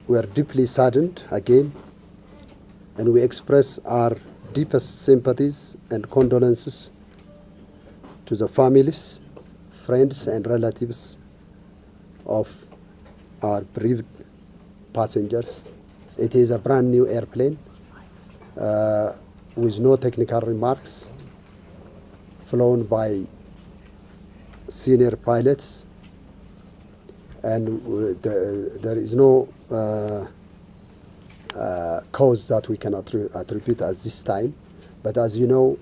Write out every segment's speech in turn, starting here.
We are deeply saddened again, and we express our deepest sympathies and condolences to the families, friends, and relatives of our bereaved passengers. It is a brand new airplane with no technical remarks, flown by senior pilots, and there is no cause that we can attribute at this time. But as you know,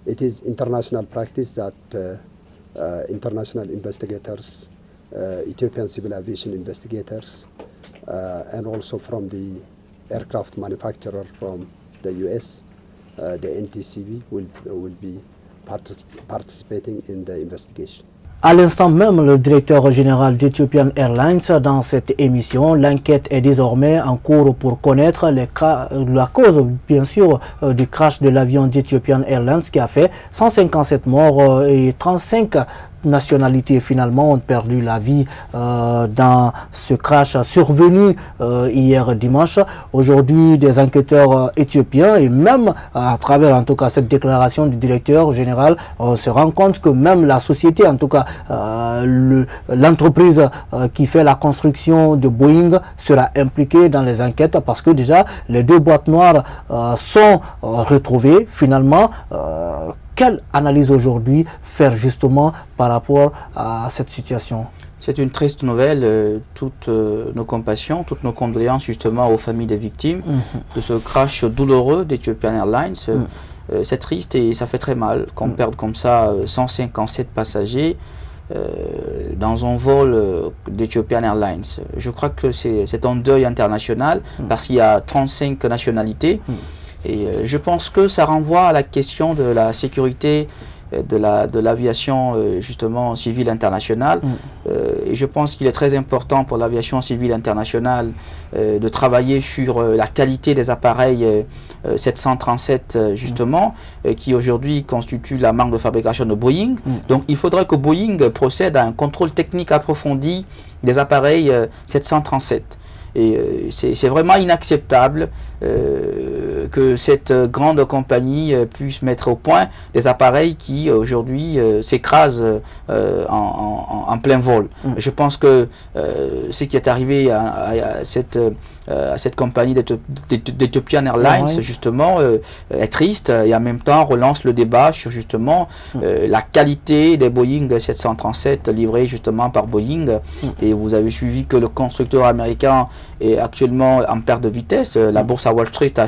it is international practice that international investigators, Ethiopian civil aviation investigators, and also from the aircraft manufacturer from the US, the NTCB, will be participating in the investigation. À l'instant même, le directeur général d'Ethiopian Airlines, dans cette émission, l'enquête est désormais en cours pour connaître la cause, bien sûr, du crash de l'avion d'Ethiopian Airlines qui a fait 157 morts et 35 nationalités finalement ont perdu la vie dans ce crash survenu hier dimanche. Aujourd'hui, des enquêteurs éthiopiens et même à travers en tout cas cette déclaration du directeur général, on se rend compte que même la société, en tout cas l'entreprise qui fait la construction de Boeing sera impliquée dans les enquêtes parce que déjà les deux boîtes noires sont retrouvées finalement. Quelle analyse aujourd'hui faire justement par rapport à cette situation? C'est une triste nouvelle, toutes nos compassions, toutes nos condoléances justement aux familles des victimes de ce crash douloureux d'Ethiopian Airlines. C'est triste et ça fait très mal qu'on perde comme ça 157 passagers dans un vol d'Ethiopian Airlines. Je crois que c'est un deuil international parce qu'il y a 35 nationalités. Et je pense que ça renvoie à la question de la sécurité de l'aviation justement civile internationale. Et je pense qu'il est très important pour l'aviation civile internationale de travailler sur la qualité des appareils 737 justement, qui aujourd'hui constitue la marque de fabrication de Boeing. Donc il faudrait que Boeing procède à un contrôle technique approfondi des appareils 737. Et c'est vraiment inacceptable que cette grande compagnie puisse mettre au point des appareils qui aujourd'hui s'écrasent en plein vol. Je pense que ce qui est arrivé à cette compagnie d'Ethiopian Airlines justement est triste et en même temps relance le débat sur justement la qualité des Boeing 737 livrés justement par Boeing. Et vous avez suivi que le constructeur américain est actuellement en perte de vitesse. La bourse à Wall Street a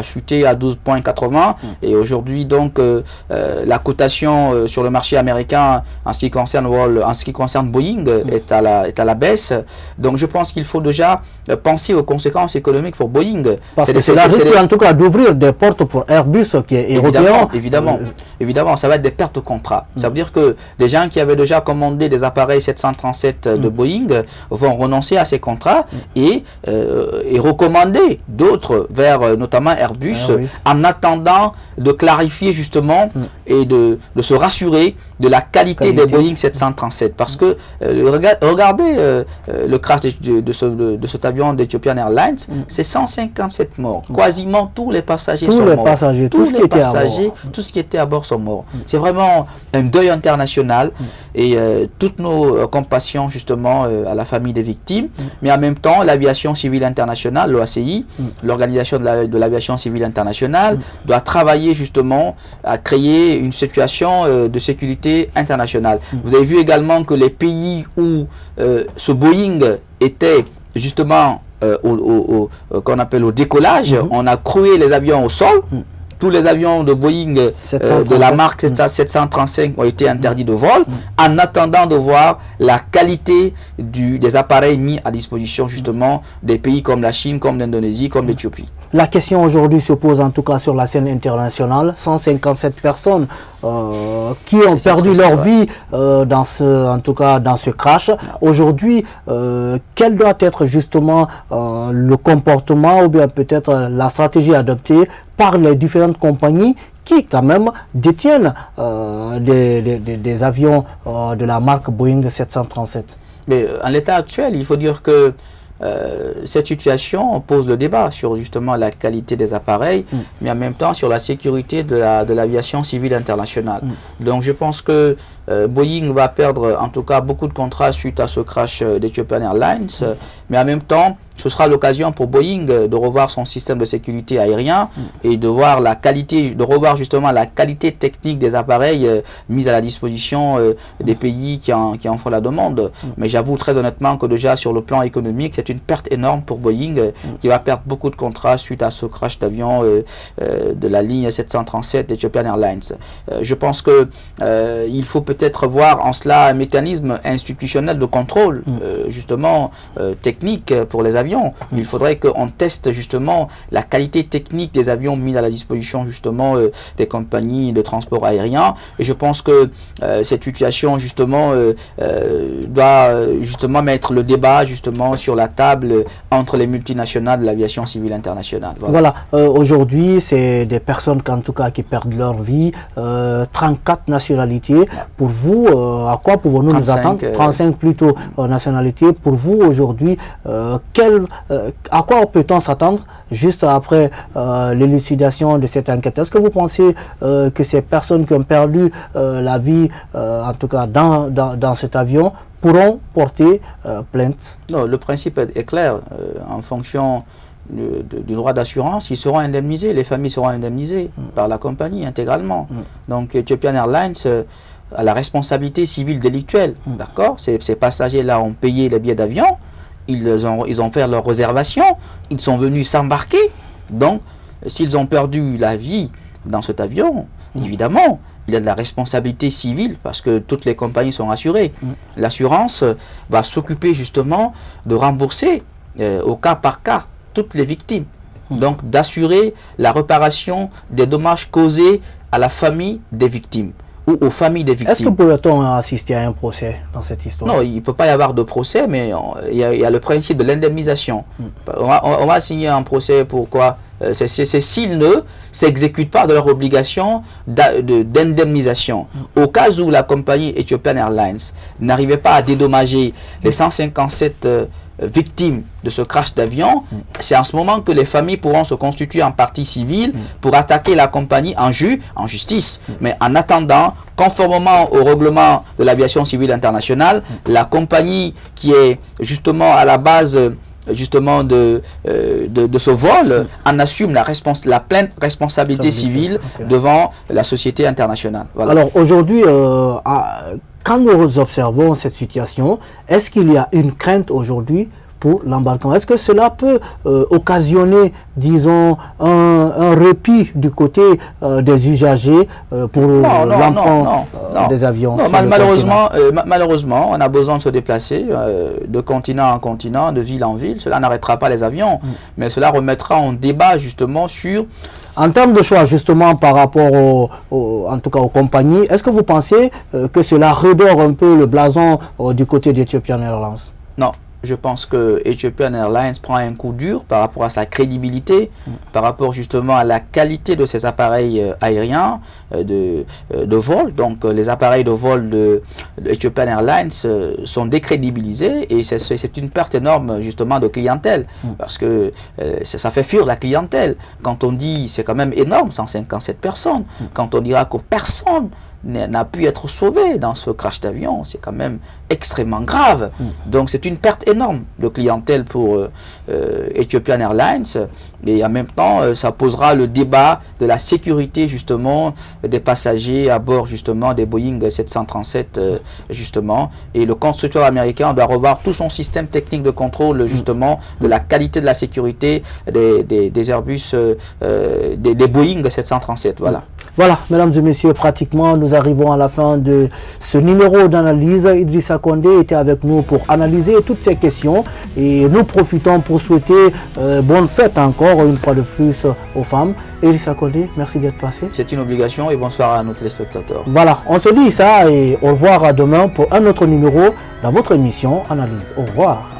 chuté à 12,80 et aujourd'hui donc la cotation sur le marché américain en ce qui concerne Boeing est à la baisse. Donc je pense qu'il faut déjà penser aux conséquences économiques pour Boeing. Parce que cela risque en tout cas d'ouvrir des portes pour Airbus qui est européen. Évidemment, ça va être des pertes de contrat. Ça veut dire que des gens qui avaient déjà commandé des appareils 737 de Boeing vont renoncer à ces contrats et recommander d'autres vers notamment Airbus en attendant de clarifier justement et de se rassurer de la qualité des Boeing 737. Parce que regardez le crash de cet avion d'Ethiopian Airlines, c'est 157 morts. Quasiment tous les passagers sont morts. Tout ce qui était à bord sont morts. C'est vraiment un deuil international et toutes nos compassions justement à la famille des victimes, mais en même temps l'aviation civile internationale, l'OACI, l'organisation de l'aviation civile internationale, doit travailler justement à créer une situation de sécurité internationale. Vous avez vu également que les pays où ce Boeing était justement qu'on appelle au décollage, on a croué les avions au sol. Tous les avions de Boeing de la marque 735 ont été interdits de vol en attendant de voir la qualité des appareils mis à disposition justement des pays comme la Chine, comme l'Indonésie, comme l'Éthiopie. La question aujourd'hui se pose en tout cas sur la scène internationale. 157 personnes qui ont perdu leur vie dans ce crash. Aujourd'hui, quel doit être justement le comportement ou bien peut-être la stratégie adoptée par les différentes compagnies qui quand même détiennent des avions de la marque Boeing 737? Mais en l'état actuel, il faut dire que cette situation pose le débat sur justement la qualité des appareils, mais en même temps sur la sécurité de l'aviation civile internationale. Donc je pense que Boeing va perdre en tout cas beaucoup de contrats suite à ce crash d'Ethiopian Airlines, mais en même temps, ce sera l'occasion pour Boeing de revoir son système de sécurité aérien et de voir la qualité, de revoir justement la qualité technique des appareils mis à la disposition des pays qui en font la demande. Mais j'avoue très honnêtement que déjà sur le plan économique, c'est une perte énorme pour Boeing qui va perdre beaucoup de contrats suite à ce crash d'avion de la ligne 737 d'Ethiopian Airlines. Je pense que il faut peut-être voir en cela un mécanisme institutionnel de contrôle justement technique pour les avions. Il faudrait qu'on teste justement la qualité technique des avions mis à la disposition justement des compagnies de transport aérien. Et je pense que cette situation justement doit justement mettre le débat justement sur la table entre les multinationales de l'aviation civile internationale. Voilà, aujourd'hui c'est des personnes en tout cas qui perdent leur vie, 34 nationalités. Pour vous, à quoi pouvons-nous nous attendre? 35 plutôt nationalités. Pour vous aujourd'hui, à quoi peut-on s'attendre juste après l'élucidation de cette enquête? Est-ce que vous pensez que ces personnes qui ont perdu la vie, en tout cas dans cet avion, pourront porter plainte? Non, le principe est clair. En fonction du droit d'assurance, ils seront indemnisés, les familles seront indemnisées par la compagnie intégralement. Donc Ethiopian Airlines a la responsabilité civile délictuelle. D'accord? Ces passagers-là ont payé les billets d'avion. Ils ont fait leur réservation, ils sont venus s'embarquer. Donc, s'ils ont perdu la vie dans cet avion, évidemment, il y a de la responsabilité civile parce que toutes les compagnies sont assurées. L'assurance va s'occuper justement de rembourser au cas par cas toutes les victimes. Donc, d'assurer la réparation des dommages causés à la famille des victimes ou aux familles des victimes. Est-ce que pourrait-on assister à un procès dans cette histoire? Non, il ne peut pas y avoir de procès, mais il y a le principe de l'indemnisation. On va signer un procès, pourquoi? C'est s'ils ne s'exécutent pas de leur obligation d'indemnisation. Au cas où la compagnie Ethiopian Airlines n'arrivait pas à dédommager les 157 victimes de ce crash d'avion, c'est en ce moment que les familles pourront se constituer en partie civile pour attaquer la compagnie en justice. Mais en attendant, conformément au règlement de l'aviation civile internationale, la compagnie qui est justement à la base justement de ce vol en assume la pleine responsabilité civile devant la société internationale. Voilà. Alors aujourd'hui, quand nous observons cette situation, est-ce qu'il y a une crainte aujourd'hui pour l'embarquement? Est-ce que cela peut occasionner, disons, un répit du côté des usagers pour l'emprunt des avions? Non, malheureusement, on a besoin de se déplacer de continent en continent, de ville en ville. Cela n'arrêtera pas les avions, mais cela remettra en débat justement sur... En termes de choix, justement, par rapport en tout cas aux compagnies, est-ce que vous pensez que cela redore un peu le blason du côté d'Ethiopian Airlines? Non. Je pense que Ethiopian Airlines prend un coup dur par rapport à sa crédibilité, par rapport justement à la qualité de ses appareils aériens de vol. Donc les appareils de vol de Ethiopian Airlines sont décrédibilisés et c'est une perte énorme justement de clientèle parce que ça fait fuir la clientèle. Quand on dit, c'est quand même énorme, 157 personnes, quand on dira que personne n'a pu être sauvé dans ce crash d'avion, c'est quand même extrêmement grave. Donc c'est une perte énorme de clientèle pour Ethiopian Airlines et en même temps ça posera le débat de la sécurité justement des passagers à bord justement des Boeing 737 justement, et le constructeur américain doit revoir tout son système technique de contrôle justement de la qualité de la sécurité des Airbus, des Boeing 737. Voilà. Voilà, mesdames et messieurs, pratiquement nous arrivons à la fin de ce numéro d'analyse. Idrissa Condé était avec nous pour analyser toutes ces questions et nous profitons pour souhaiter bonne fête encore une fois de plus aux femmes. Idrissa Condé, merci d'être passé. C'est une obligation et bonsoir à nos téléspectateurs. Voilà, on se dit ça et au revoir à demain pour un autre numéro dans votre émission Analyse. Au revoir.